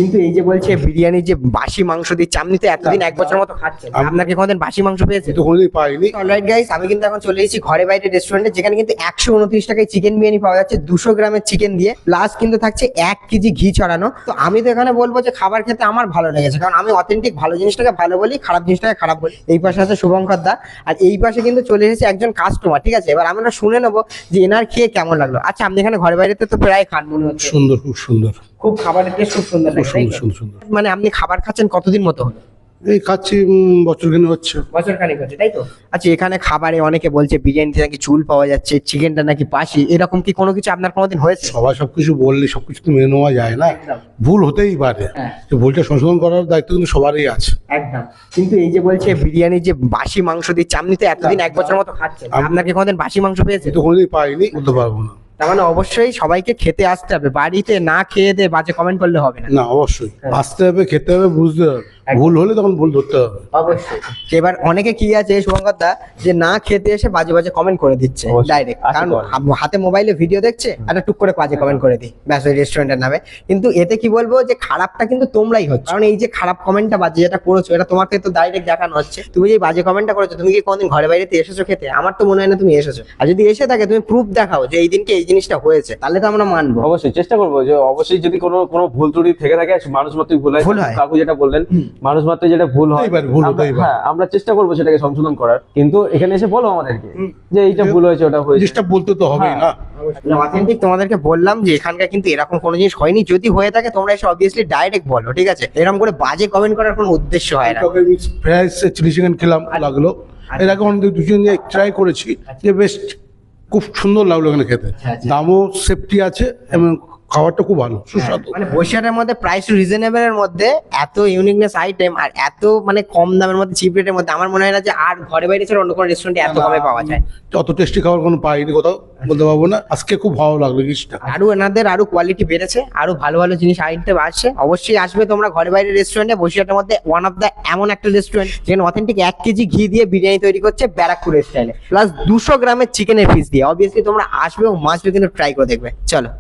কিন্তু এই যে বলছে বিরিয়ানি যে বাসি মাংস দিচ্ছে, আপনি তো এতদিন এক বছর মতো খাচ্ছেন, আপনাকে কোনদিন বাসি মাংস পেয়েছে? তো কোনোদিন পাইনি। অলরাইট গাইস, আমি কিন্তু এখন চলে এসেছি ঘরে বাইরে রেস্টুরেন্টে, যেখানে কিন্তু 129 টাকায় চিকেন বিরিয়ানি পাওয়া যাচ্ছে 200 গ্রামের চিকেন দিয়ে, প্লাস কিন্তু থাকছে 1 কেজি ঘি ছড়ানো। তো আমি তো এখানে বলবো যে খাবার খেতে আমার ভালো লেগেছে, কারণ আমি অথেন্টিক ভালো জিনিসটাকে ভালো বলি, খারাপ জিনিসটাকে খারাপ বলি। এই পাশে আছে শুভঙ্কর দা, আর এই পাশে কিন্তু চলে এসেছে একজন কাস্টমার। ঠিক আছে, এবার আমরা শুনে নেবো যে এনার খেয়ে কেমন লাগলো। আচ্ছা, আপনি এখানে ঘরে বাইরেতে তো প্রায় খান মনে হচ্ছে। সুন্দর, খুব সুন্দর, খুব খাবারের টেস্ট খুব সুন্দর খুব লাগে, তাই সুন্দর, তো? সুন্দর, সুন্দর। মানে আপনি খাবার খাচ্ছেন কতদিন মতো হলো? এই খাচ্ছি বছর খানি হচ্ছে। বছর খানিক হচ্ছে, তাই তো? আচ্ছা, এখানে খাবারে অনেকে বলছে বিরিয়ানিতে নাকি চুল পাওয়া যাচ্ছে, চিকেনটা নাকি বাসি, এরকম কি কোনো কিছু আপনার কোনোদিন হয়েছে? সবাই সবকিছু বললে সবকিছু তো মেনে নেওয়া যায় না, একদম। ভুল হতেই পারে। হ্যাঁ। তো ভুলটা সংশোধন করার দায়িত্ব কিন্তু সবারই আছে। একদম। কিন্তু এই যে বলছে বিরিয়ানি যে বাসি মাংস দিচ্ছে, আপনি তো এতদিন এক বছর মতো খাচ্ছেন, আপনাকে কোনোদিন বাসি মাংস পেয়েছে? তো কোনোদিন পাইনি, বলতে পারবো না। তার মানে অবশ্যই সবাইকে খেতে আসতে হবে, বাড়িতে না খেয়ে দিয়ে বাজে কমেন্ট করলে হবে না। না, অবশ্যই হ্যাঁ। আসতে হবে, খেতে হবে, বুঝতে হবে। ভুল হলে তখন ভুল ধরতে হবে। অবশ্যই। এবার অনেকে কি আছে শুভঙ্কর দা, যে না খেতে এসে বাজে বাজে কমেন্ট করে দিচ্ছে ডাইরেক্ট, কারণ হাতে মোবাইলে ভিডিও দেখছে আর টুক করে বাজে কমেন্ট করে দিই ব্যাস ওই রেস্টুরেন্টের নামে। কিন্তু এতে কি বলবো, যে খারাপটা কিন্তু তোমরাই হচ্ছে, কারণ এই যে খারাপ কমেন্টটা বাজে যেটা করেছো, এটা তোমাকে তো ডাইরেক্ট দেখানো হচ্ছে। তুমি যে বাজে কমেন্টটা করেছো, তুমি কি কোনদিন ঘরে বাইরেতে এসেছো খেতে? আমার তো মনে হয় না তুমি এসেছো। আর যদি এসে থাকে, তুমি প্রুফ দেখাও যে এই দিনকে এই জিনিসটা হয়েছে, তাহলে তো আমরা মানবো। অবশ্যই চেষ্টা করবো যে অবশ্যই যদি কোনো ভুল ত্রুটি থেকে থাকে, মানুষ মাত্রই ভুল ভুল হয়, হয়। কাকু যেটা বললেন, মানুষ মাত্রই যেটা ভুল হয়, হতেই পারে, ভুল আমরা- হতেই পারে। হ্যাঁ, আমরা চেষ্টা করবো সেটাকে সংশোধন করার, কিন্তু এখানে এসে বলো আমাদেরকে যে এইটা ভুল হয়েছে, ওটা হয়েছে। জিনিসটা বলতে তো হবেই হ্যাঁ। না। অথেন্টিক তোমাদেরকে বললাম যে এখানকার কিন্তু এরকম কোনো জিনিস হয়নি, যদি হয়ে থাকে তোমরা এসে অবভিয়াসলি ডাইরেক্ট বলো, ঠিক আছে? এরকম করে বাজে কমেন্ট করার কোনো উদ্দেশ্য হয় না। ফ্রাইস চিলি চিকেন খেলাম, লাগলো। এর আগে অনেক দুজন ট্রাই করেছি, যে বেশ খুব সুন্দর লাগলো এখানে খেতে। আচ্ছা। দামও সেফটি আছে এবং খাবারটা খুব ভালো, সুস্বাদু। মানে বসিরহাটের মধ্যে প্রাইস রিজনেবল এর মধ্যে এত ইউনিকনেস আইটেম আর এত মানে কম দামের মধ্যে, চিপ রেটের মধ্যে, আমার মনে হয় না যে আর ঘরে বাইরে ছাড়া অন্য কোনো রেস্টুরেন্টে এত কমে পাওয়া যায়। অত টেস্টি খাবার কোনো পাইনি কোথাও, বলতে পারবো না। আজকে খুব ভালো লাগলো জিনিসটা। আরো এনাদের আরো কোয়ালিটি বেড়েছে, আরো ভালো ভালো জিনিস আইটেম আসছে। অবশ্যই আসবে তোমরা ঘরে বাইরে রেস্টুরেন্টে। বসিরহাটের মধ্যে ওয়ান অফ দ্য এমন একটা রেস্টুরেন্ট যেখানে অথেন্টিক 1 কেজি ঘি দিয়ে বিরিয়ানি তৈরি করছে ব্যারাকপুর স্টাইলে, প্লাস 200 গ্রামের চিকেনের পিস দিয়ে। অবভিয়াসলি তোমরা আসবে ও মাস্ট কিন্তু ট্রাই করে দেখবে। চলো।